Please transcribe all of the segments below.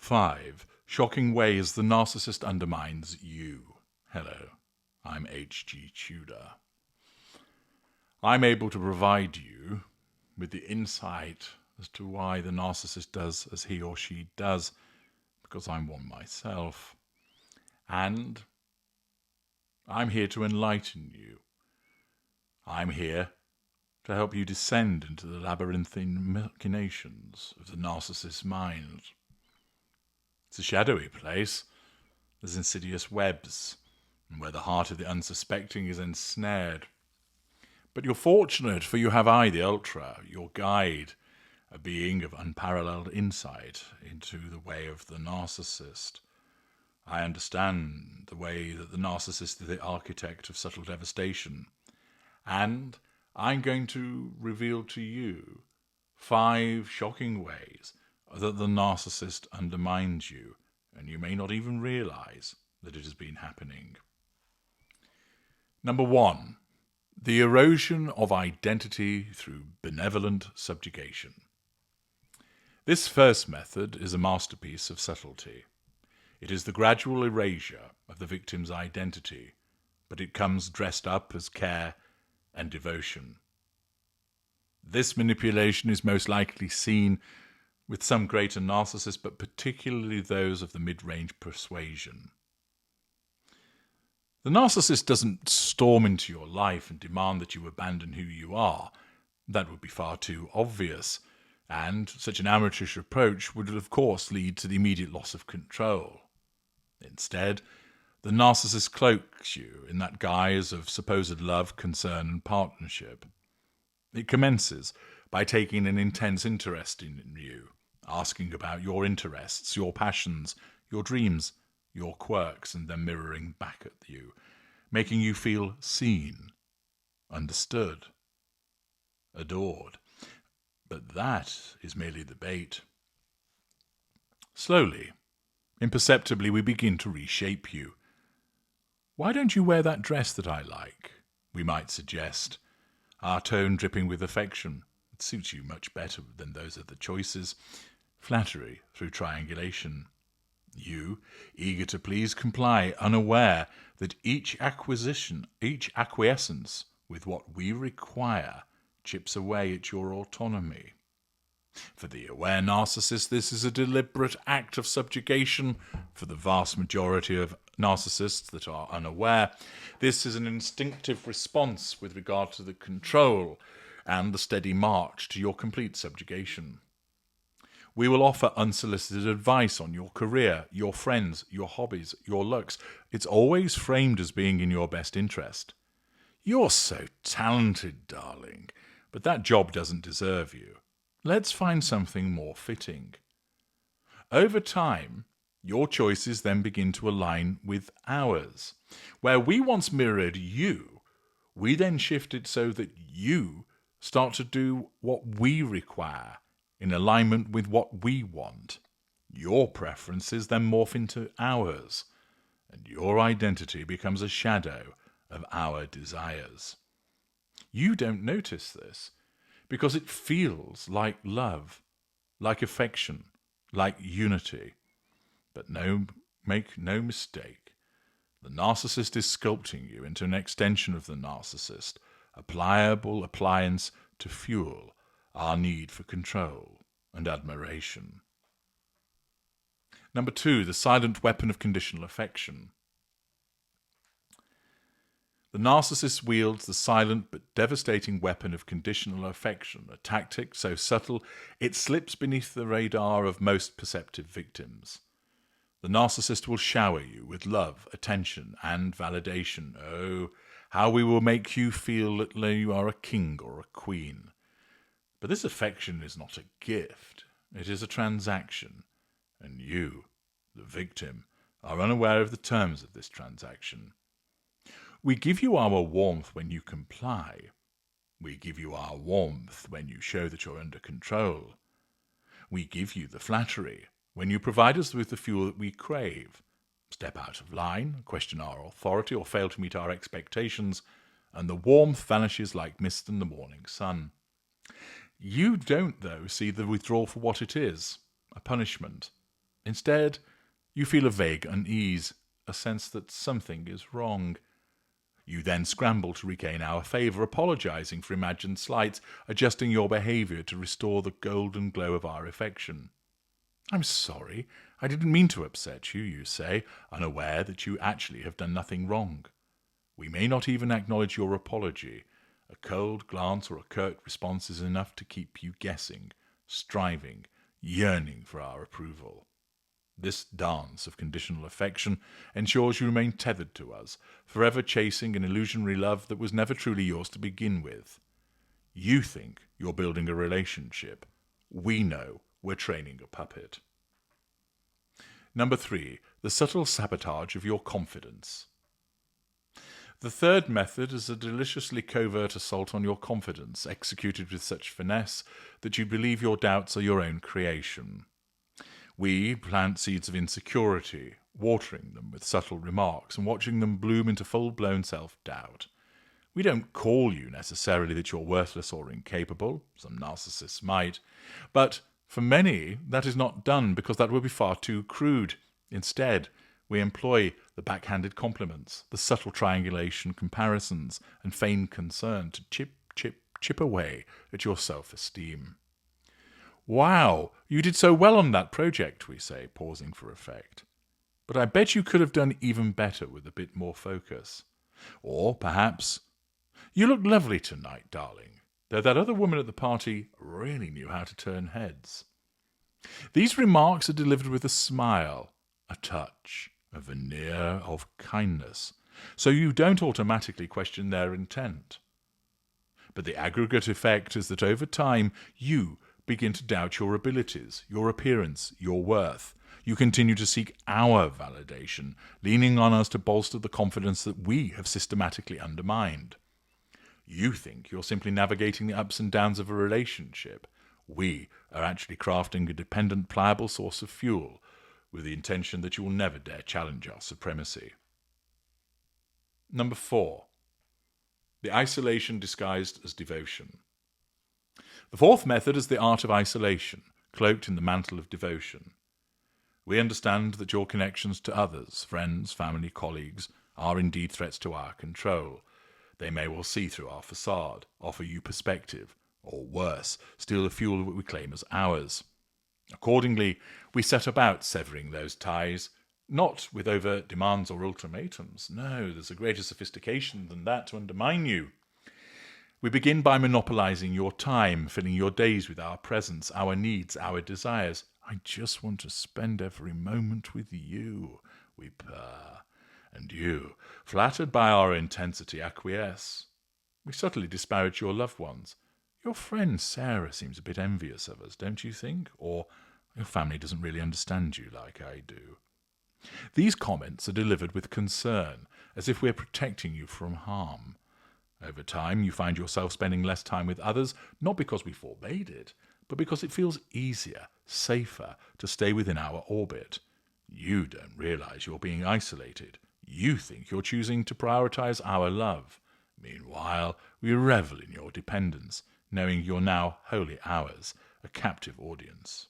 5. Shocking ways the narcissist undermines you. Hello, I'm H.G. Tudor. I'm able to provide you with the insight as to why the narcissist does as he or she does, because I'm one myself. And I'm here to enlighten you. I'm here to help you descend into the labyrinthine machinations of the narcissist's mind. It's a shadowy place. There's insidious webs, and where the heart of the unsuspecting is ensnared. But you're fortunate, for you have I, the Ultra, your guide, a being of unparalleled insight into the way of the narcissist. I understand the way that the narcissist is the architect of subtle devastation, and I'm going to reveal to you 5 shocking ways that the narcissist undermines you, and you may not even realize that it has been happening. Number 1, the erosion of identity through benevolent subjugation. This first method is a masterpiece of subtlety. It is the gradual erasure of the victim's identity, but it comes dressed up as care and devotion. This manipulation is most likely seen with some greater narcissists, but particularly those of the mid-range persuasion. The narcissist doesn't storm into your life and demand that you abandon who you are. That would be far too obvious, and such an amateurish approach would, of course, lead to the immediate loss of control. Instead, the narcissist cloaks you in that guise of supposed love, concern, and partnership. It commences by taking an intense interest in you, asking about your interests, your passions, your dreams, your quirks, and then mirroring back at you, making you feel seen, understood, adored. But that is merely the bait. Slowly, imperceptibly, we begin to reshape you. Why don't you wear that dress that I like? We might suggest, our tone dripping with affection. It suits you much better than those other choices. Flattery through triangulation. You, eager to please, comply, unaware that each acquiescence with what we require chips away at your autonomy. For the aware narcissist, this is a deliberate act of subjugation. For the vast majority of narcissists that are unaware, this is an instinctive response with regard to the control and the steady march to your complete subjugation. We will offer unsolicited advice on your career, your friends, your hobbies, your looks. It's always framed as being in your best interest. You're so talented, darling, but that job doesn't deserve you. Let's find something more fitting. Over time, your choices then begin to align with ours. Where we once mirrored you, we then shift it so that you start to do what we require, in alignment with what we want. Your preferences then morph into ours, and your identity becomes a shadow of our desires. You don't notice this, because it feels like love, like affection, like unity. But make no mistake, the narcissist is sculpting you into an extension of the narcissist, a pliable appliance to fuel our need for control and admiration. Number 2, the silent weapon of conditional affection. The narcissist wields the silent but devastating weapon of conditional affection, a tactic so subtle it slips beneath the radar of most perceptive victims. The narcissist will shower you with love, attention, and validation. Oh, how we will make you feel that you are a king or a queen. But this affection is not a gift. It is a transaction. And you, the victim, are unaware of the terms of this transaction. We give you our warmth when you comply. We give you our warmth when you show that you're under control. We give you the flattery when you provide us with the fuel that we crave. Step out of line, question our authority, or fail to meet our expectations, and the warmth vanishes like mist in the morning sun. You don't, though, see the withdrawal for what it is, a punishment. Instead, you feel a vague unease, a sense that something is wrong. You then scramble to regain our favour, apologising for imagined slights, adjusting your behaviour to restore the golden glow of our affection. "I'm sorry, I didn't mean to upset you," you say, unaware that you actually have done nothing wrong. We may not even acknowledge your apology. A cold glance or a curt response is enough to keep you guessing, striving, yearning for our approval. This dance of conditional affection ensures you remain tethered to us, forever chasing an illusionary love that was never truly yours to begin with. You think you're building a relationship. We know we're training a puppet. Number 3, the subtle sabotage of your confidence. The third method is a deliciously covert assault on your confidence, executed with such finesse that you believe your doubts are your own creation. We plant seeds of insecurity, watering them with subtle remarks and watching them bloom into full-blown self-doubt. We don't call you necessarily that you're worthless or incapable, some narcissists might, but for many that is not done because that would be far too crude. Instead, we employ the backhanded compliments, the subtle triangulation comparisons, and feigned concern to chip away at your self-esteem. "Wow, you did so well on that project," we say, pausing for effect. "But I bet you could have done even better with a bit more focus." Or perhaps, "You look lovely tonight, darling, though that other woman at the party really knew how to turn heads." These remarks are delivered with a smile, a touch, a veneer of kindness, so you don't automatically question their intent. But the aggregate effect is that over time you begin to doubt your abilities, your appearance, your worth. You continue to seek our validation, leaning on us to bolster the confidence that we have systematically undermined. You think you're simply navigating the ups and downs of a relationship. We are actually crafting a dependent, pliable source of fuel with the intention that you will never dare challenge our supremacy. Number 4, the isolation disguised as devotion. The fourth method is the art of isolation, cloaked in the mantle of devotion. We understand that your connections to others, friends, family, colleagues, are indeed threats to our control. They may well see through our facade, offer you perspective, or worse, steal the fuel that we claim as ours. Accordingly, we set about severing those ties, not with overt demands or ultimatums. No, there's a greater sophistication than that to undermine you. We begin by monopolizing your time, filling your days with our presence, our needs, our desires. "I just want to spend every moment with you," we purr. And you, flattered by our intensity, acquiesce. We subtly disparage your loved ones. "Your friend Sarah seems a bit envious of us, don't you think?" Or, "Your family doesn't really understand you like I do." These comments are delivered with concern, as if we're protecting you from harm. Over time, you find yourself spending less time with others, not because we forbade it, but because it feels easier, safer to stay within our orbit. You don't realize you're being isolated. You think you're choosing to prioritize our love. Meanwhile, we revel in your dependence, knowing you're now wholly ours, a captive audience.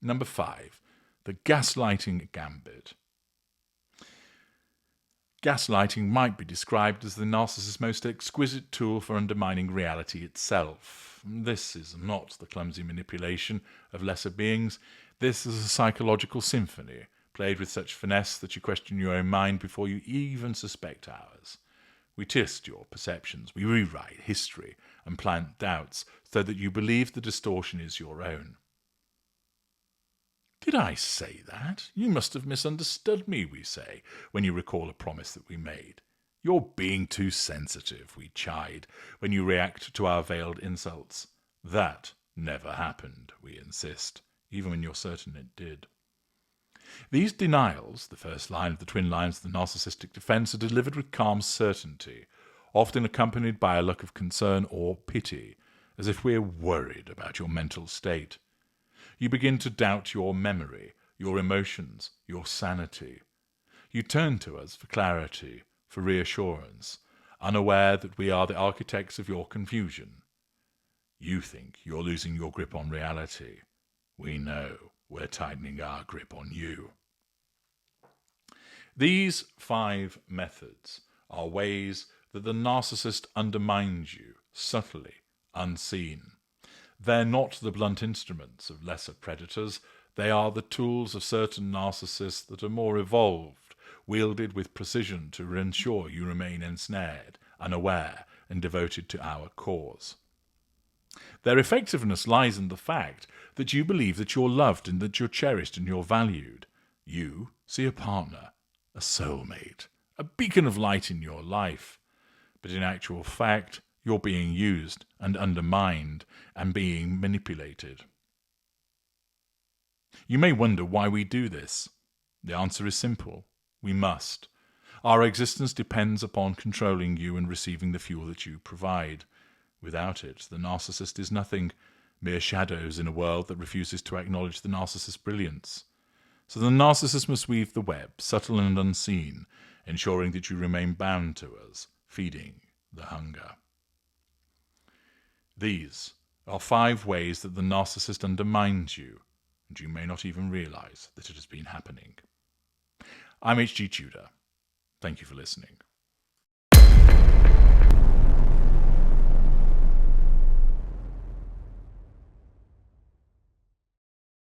Number 5, the gaslighting gambit. Gaslighting might be described as the narcissist's most exquisite tool for undermining reality itself. This is not the clumsy manipulation of lesser beings. This is a psychological symphony, played with such finesse that you question your own mind before you even suspect ours. We twist your perceptions, we rewrite history, and plant doubts so that you believe the distortion is your own. "Did I say that? You must have misunderstood me," we say, when you recall a promise that we made. "You're being too sensitive," we chide, when you react to our veiled insults. "That never happened," we insist, even when you're certain it did. These denials, the first line of the twin lines of the narcissistic defense, are delivered with calm certainty, often accompanied by a look of concern or pity, as if we're worried about your mental state. You begin to doubt your memory, your emotions, your sanity. You turn to us for clarity, for reassurance, unaware that we are the architects of your confusion. You think you're losing your grip on reality. We know we're tightening our grip on you. These 5 methods are ways that the narcissist undermines you, subtly, unseen. They're not the blunt instruments of lesser predators. They are the tools of certain narcissists that are more evolved, wielded with precision to ensure you remain ensnared, unaware, and devoted to our cause. Their effectiveness lies in the fact that you believe that you're loved and that you're cherished and you're valued. You see a partner, a soulmate, a beacon of light in your life. But in actual fact, you're being used and undermined and being manipulated. You may wonder why we do this. The answer is simple. We must. Our existence depends upon controlling you and receiving the fuel that you provide. Without it, the narcissist is nothing, mere shadows in a world that refuses to acknowledge the narcissist's brilliance. So the narcissist must weave the web, subtle and unseen, ensuring that you remain bound to us, feeding the hunger. These are 5 ways that the narcissist undermines you, and you may not even realize that it has been happening. I'm H.G. Tudor. Thank you for listening.